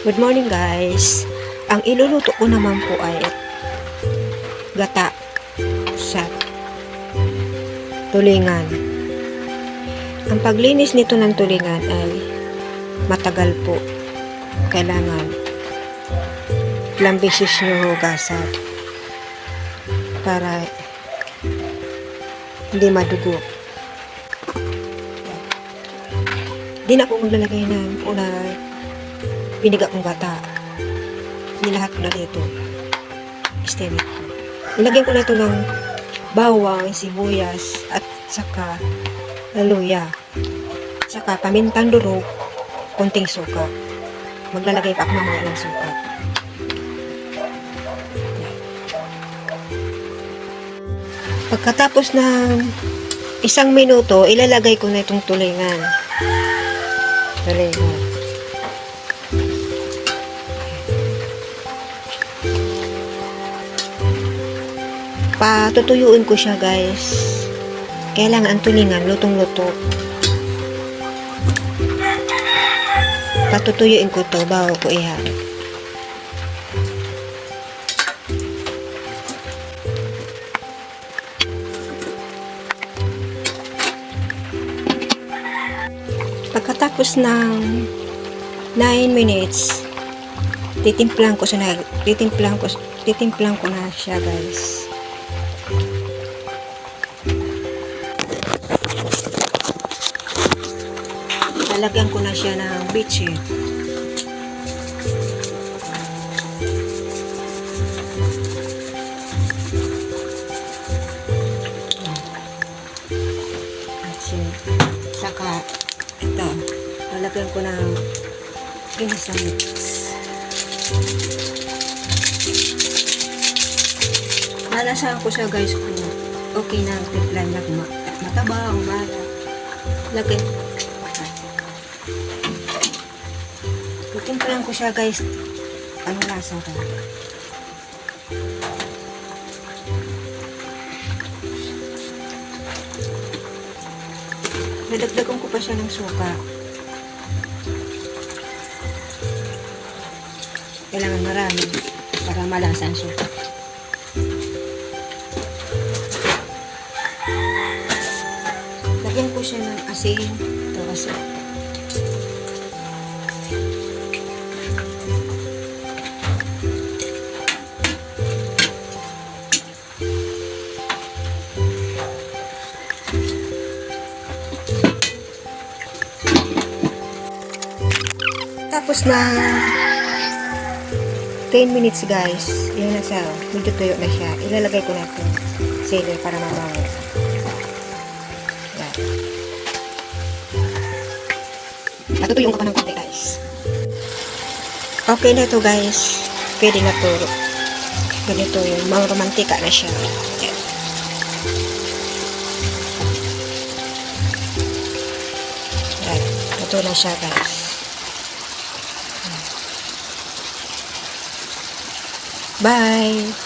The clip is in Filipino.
Good morning guys. Ang iluluto ko naman po ay gata sa tulingan. Ang paglinis nito ng tulingan ay matagal po. Kailangan ilang beses nyo hugasan para hindi madugo. Di na po maglalagay ng biniga kong gata. Nilahat ko na dito. Steam ko. Nilagyan ko na ito ng bawang, sibuyas, at saka luya. Saka pamintang durog, konting suka. Maglalagay pa ako ng mga ilang suka. Pagkatapos ng 1 minuto, ilalagay ko na itong tulingan. Patutuyuin ko siya guys. Kailangan ang tulingan lutong-luto. Patutuyuin ko to bago ko ihalo. Pagkatapos ng 9 minutes, titimplang ko na siya guys. Lalagyan ko na siya ng bitchin. Saka ito, lalagyan ko ng ginisang mix. Lalasahan ko siya guys kung okay na ang timpla niya, mataba o mara. Lagyan. Timplahan ko siya guys. Ano lasa ka? Nadagdagan ko pa siya ng suka. Kailangan marami para malasa ang suka. Lagyan ko siya ng asin. Ito asin. Tapos na 10 minutes guys, yun na siya, medyo tuyo na siya. Ilalagay ko na itong sili para mabango. Yan. Natutuyong ko pa ng konti guys. Okay na ito guys, pwede na ito. Ganito yung mga romantika na siya. Yan. Yan. Ito na siya guys. Bye!